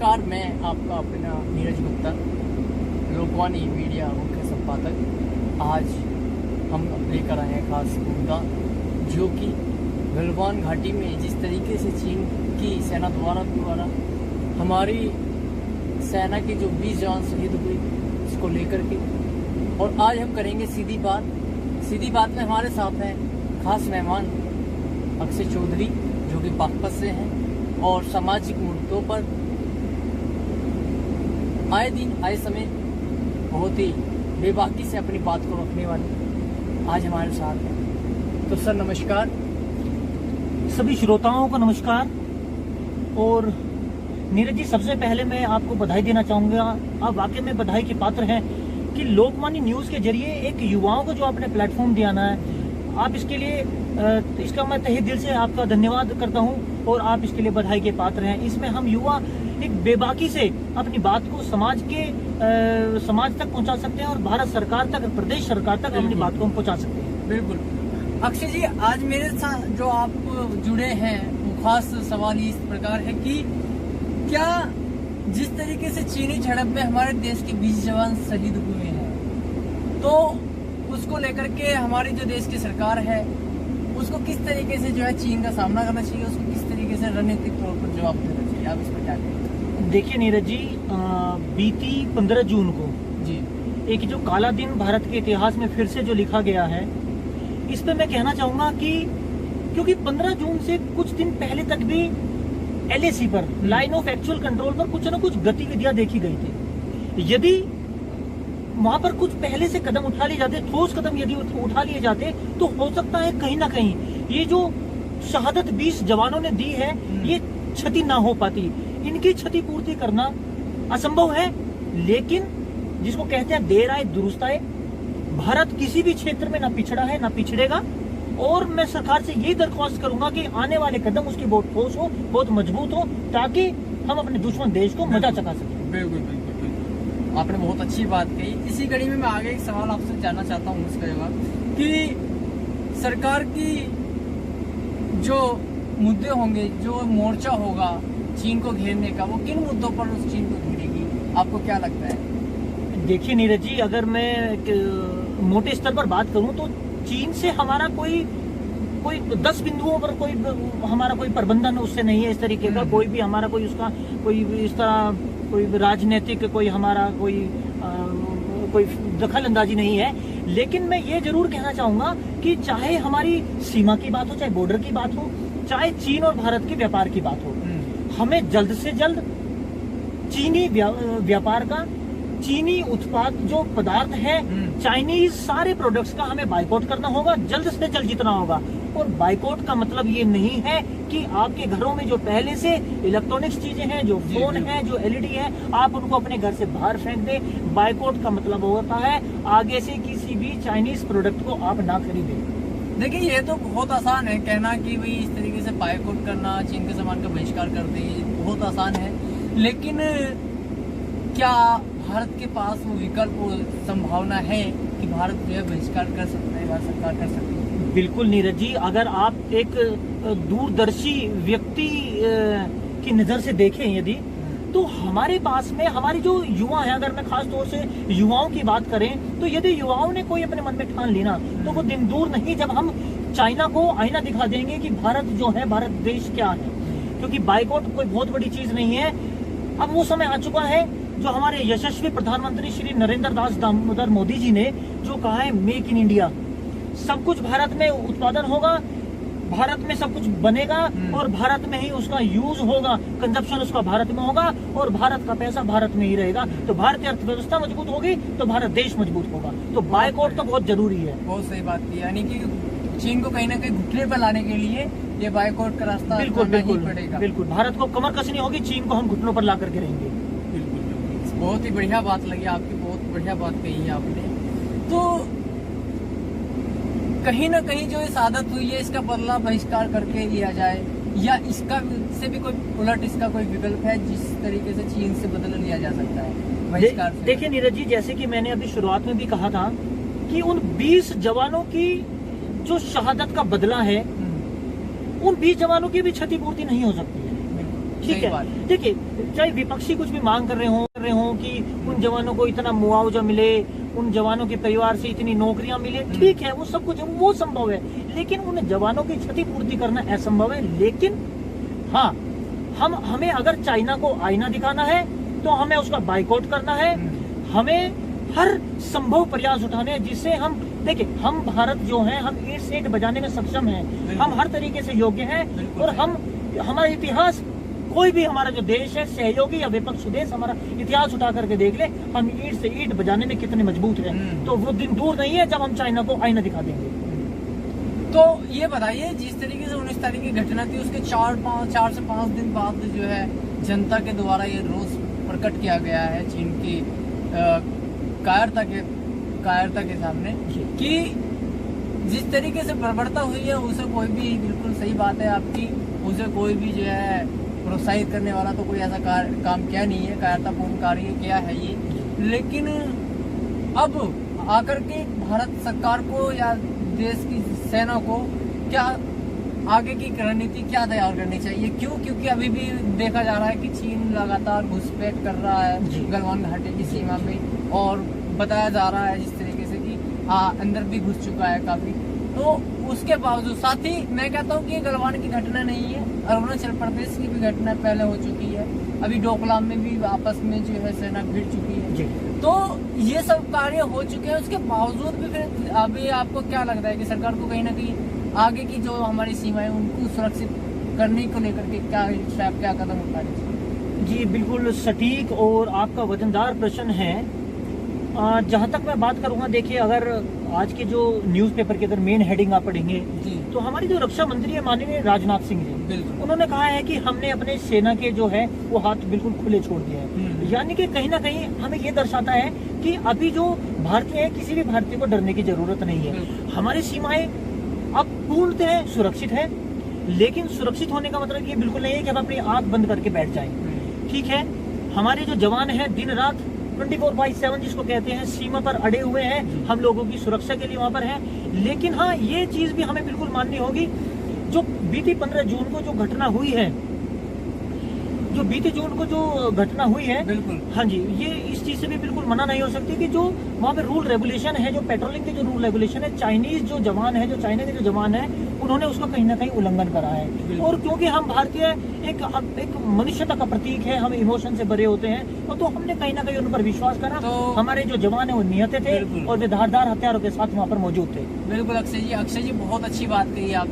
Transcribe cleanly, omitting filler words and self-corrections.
नमस्कार, मैं आपका अपना नीरज गुप्ता, लोकवाणी मीडिया मुख्य संपादक। आज हम लेकर आए हैं खास मुद्दा, जो कि गलवान घाटी में जिस तरीके से चीन की सेना द्वारा हमारी सेना की जो 20 जवान शहीद हुई, उसको लेकर के। और आज हम करेंगे सीधी बात में हमारे साथ हैं खास मेहमान अक्षय चौधरी, जो कि बागपत से हैं और सामाजिक मुद्दों पर आए दिन आए समय बहुत ही बेबाकी से अपनी बात को रखने वाले आज हमारे साथ हैं। तो सर नमस्कार। सभी श्रोताओं को नमस्कार। और नीरज जी, सबसे पहले मैं आपको बधाई देना चाहूंगा। आप वाकई में बधाई के पात्र हैं कि लोकवाणी न्यूज के जरिए एक युवाओं को जो आपने प्लेटफॉर्म दिया ना है, आप इसके लिए इसका मैं तहे दिल से आपका धन्यवाद करता हूं और आप इसके लिए बधाई के पात्र हैं। इसमें हम युवा एक बेबाकी से अपनी बात को समाज तक पहुंचा सकते हैं और भारत सरकार तक, प्रदेश सरकार तक अपनी बात को हम पहुंचा सकते हैं। बिल्कुल। अक्षय जी, आज मेरे साथ जो आप जुड़े हैं वो खास सवाल इस प्रकार है कि क्या जिस तरीके से चीनी झड़प में हमारे देश के 20 जवान शहीद हुए हैं, तो उसको लेकर के हमारी जो देश की सरकार है उसको किस तरीके से जो है चीन का सामना करना चाहिए, उसको किस तरीके से रणनीतिक तौर पर जवाब देना चाहिए, आप इस पर क्या कहेंगे? देखिए नीरज जी, बीती 15 जून को जी एक जो काला दिन भारत के इतिहास में फिर से जो लिखा गया है, इस पे मैं कहना चाहूंगा कि क्योंकि 15 जून से कुछ दिन पहले तक भी LAC पर, लाइन ऑफ एक्चुअल कंट्रोल पर कुछ न कुछ गतिविधियां देखी गई थी। यदि वहां पर कुछ पहले से कदम उठा लिए जाते, ठोस कदम यदि उठा लिए जाते, तो हो सकता है कहीं ना कहीं ये जो शहादत 20 जवानों ने दी है, ये क्षति ना हो पाती। इनकी क्षति पूर्ति करना असंभव है, लेकिन जिसको कहते हैं देर आए दुरुस्त आए। भारत किसी भी क्षेत्र में ना पिछड़ा है ना पिछड़ेगा। और मैं सरकार से यही दरख्वास्त करूंगा कि आने वाले कदम उसकी बहुत ठोस हो, बहुत मजबूत हो, ताकि हम अपने दुश्मन देश को मजा चखा सकें। बिल्कुल, आपने बहुत अच्छी बात कही। इसी कड़ी में मैं आगे एक सवाल आपसे जानना चाहता हूँ इसका जवाब, कि सरकार की जो मुद्दे होंगे, जो मोर्चा होगा चीन को घेरने का, वो किन मुद्दों पर उस चीन को घेरेगी, आपको क्या लगता है? देखिए नीरज जी, अगर मैं मोटे स्तर पर बात करूं तो चीन से हमारा कोई 10 बिंदुओं पर हमारा कोई प्रबंधन उससे नहीं है। इस तरीके का कोई भी हमारा कोई उसका कोई इस तरह कोई राजनीतिक कोई दखल अंदाजी नहीं है। लेकिन मैं ये जरूर कहना चाहूंगा कि चाहे हमारी सीमा की बात हो, चाहे बॉर्डर की बात हो, चाहे चीन और भारत के व्यापार की बात हो, हमें जल्द से जल्द चीनी व्यापार का, चीनी उत्पाद जो पदार्थ है, चाइनीज सारे प्रोडक्ट्स का हमें बाइकआउट करना होगा, जल्द से जल्द जितना होगा। और बाइकआउट का मतलब ये नहीं है कि आपके घरों में जो पहले से इलेक्ट्रॉनिक्स चीजें हैं, जो फोन है, जो LED है, आप उनको अपने घर से बाहर फेंक दें। बाइकआउट का मतलब होता है आगे से किसी भी चाइनीज प्रोडक्ट को आप ना खरीदें। देखिए, ये तो बहुत आसान है कहना कि भाई इस तरीके से बाइकआउट करना, चीन के सामान का बहिष्कार कर दें, ये बहुत आसान है। लेकिन क्या भारत के पास वो विकल्प और संभावना है कि भारत जो है बहिष्कार कर सकता है, भारत सरकार कर सकती है? बिल्कुल नीरज जी, अगर आप एक दूरदर्शी व्यक्ति की नजर से देखें यदि, तो हमारे पास में हमारी जो युवा है, अगर मैं खास तौर से युवाओं की बात करें, तो यदि युवाओं ने कोई अपने मन में ठान लेना, तो वो दिन दूर नहीं जब हम चाइना को आईना दिखा देंगे कि भारत जो है, भारत देश क्या है। क्योंकि बाइकआउट कोई बहुत बड़ी चीज नहीं है। अब वो समय आ चुका है जो हमारे यशस्वी प्रधानमंत्री श्री नरेंद्र दास दामोदर मोदी जी ने जो कहा है, मेक इन इंडिया। सब कुछ भारत में उत्पादन होगा, भारत में सब कुछ बनेगा और भारत में ही उसका यूज होगा, कंजप्शन उसका भारत में होगा और भारत का पैसा भारत में ही रहेगा। तो भारतीय अर्थव्यवस्था मजबूत होगी तो भारत देश मजबूत होगा। तो बाइकआउट तो बहुत जरूरी है। बहुत सही बात की, यानी कि चीन को कहीं ना कहीं घुटने पर लाने के लिए ये बाइकआउट का रास्ता पड़ेगा। बिल्कुल, भारत को कमर कसनी होगी, चीन को हम घुटनों पर ला करके रहेंगे। बिल्कुल, बहुत ही बढ़िया बात लगी आपकी, बहुत बढ़िया बात कही है आपने। तो कहीं ना कहीं जो इस आदत हुई है, इसका बदला बहिष्कार करके लिया जाए, या इसका से भी कोई उलट इसका कोई विकल्प है जिस तरीके से चीन से बदला लिया जा सकता है बहिष्कार से? देखिए नीरज जी, जैसे कि मैंने अभी शुरुआत में भी कहा था कि उन 20 जवानों की जो शहादत का बदला है, उन 20 जवानों की भी क्षतिपूर्ति नहीं हो सकती है। ठीक सही है। बात है। देखिए, चाहे विपक्षी कुछ भी मांग कर रहे हो कि उन जवानों को इतना मुआवजा मिले, उन जवानों के परिवार से इतनी नौकरियां मिले, ठीक है, वो सब कुछ वो संभव है, लेकिन उन जवानों की क्षतिपूर्ति करना असंभव है। लेकिन हाँ, हमें अगर चाइना को आईना दिखाना है तो हमें उसका बाइकआउट करना है। हमें हर संभव प्रयास उठाने हैं जिससे हम, देखिए, हम भारत जो है, हम ईंट से ईंट बजाने में सक्षम हैं, हम हर तरीके से योग्य हैं, और हम, हमारा इतिहास, कोई भी हमारा जो देश है, सहयोगी या विपक्ष देश, हमारा इतिहास उठा करके देख ले, हम ईंट से ईंट बजाने में कितने मजबूत हैं। तो वो दिन दूर नहीं है जब हम चाइना को आईना दिखा देंगे। तो ये बताइए, जिस तरीके से 19 तारीख की घटना थी, उसके 4 से 5 दिन बाद जो है जनता के द्वारा ये रोष प्रकट किया गया है चीन की कायरता के सामने, कि जिस तरीके से बर्बरता हुई है, उसे कोई भी, बिल्कुल सही बात है आपकी, उसे कोई भी जो है प्रोत्साहित करने वाला तो कोई ऐसा काम किया नहीं है, कायरतापूर्ण कार्य किया है ये। लेकिन अब आकर के भारत सरकार को या देश की सेना को क्या आगे की रणनीति क्या तैयार करनी चाहिए? क्यों? क्योंकि अभी भी देखा जा रहा है कि चीन लगातार घुसपैठ कर रहा है गलवान घाटी की सीमा में, और बताया जा रहा है जिस तरीके से कि अंदर भी घुस चुका है काफी। तो उसके बावजूद, साथ ही मैं कहता हूँ कि ये गलवान की घटना नहीं है, अरुणाचल प्रदेश की भी घटना पहले हो चुकी है, अभी डोकलाम में भी आपस में जो है सेना भिड़ चुकी है। तो ये सब कार्य हो चुके हैं, उसके बावजूद भी फिर अभी आपको क्या लगता है कि सरकार को कहीं ना कहीं आगे की जो हमारी सीमाएं उनको सुरक्षित करने को लेकर के क्या कदम उठाने चाहिए? जी, बिल्कुल सटीक और आपका वजनदार प्रश्न है। जहाँ तक मैं बात करूँगा, देखिए, अगर आज के जो न्यूज़पेपर के अगर मेन हेडिंग आप पढ़ेंगे तो हमारी जो रक्षा मंत्री है माननीय राजनाथ सिंह जी, उन्होंने कहा है कि हमने अपने सेना के जो है वो हाथ बिल्कुल खुले छोड़ दिए हैं। यानी कि कहीं ना कहीं हमें ये दर्शाता है कि अभी जो भारतीय है, किसी भी भारतीय को डरने की जरूरत नहीं है। हमारी सीमाएं अब पूर्णतः सुरक्षित है, लेकिन सुरक्षित होने का मतलब ये बिल्कुल नहीं है कि हम अपनी आंख बंद करके बैठ जाएं। ठीक है, हमारे जो जवान हैं दिन रात 24/7 जिसको कहते हैं, सीमा पर अड़े हुए हैं, हम लोगों की सुरक्षा के लिए वहां पर हैं। लेकिन हाँ, ये चीज भी हमें बिल्कुल माननी होगी, जो बीती 15 जून को जो घटना हुई है, बिल्कुल, हाँ जी, ये इस चीज से भी बिल्कुल मना नहीं हो सकती कि जो वहाँ पे रूल रेगुलेशन है, जो पेट्रोलिंग के जो रूल रेगुलेशन है, चाइनीज जो जवान है, जो चाइना के जो जवान है, उन्होंने उसका कहीं ना कहीं उल्लंघन करा है। और क्योंकि हम भारतीय एक मनुष्यता का प्रतीक है, हम इमोशन से भरे होते हैं, तो हमने कहीं ना कहीं उन पर विश्वास करा। तो हमारे जो जवान है वो निहत्थे थे और वे धारदार हथियारों के साथ वहाँ पर मौजूद थे। बिल्कुल अक्षय जी बहुत अच्छी बात कही आप।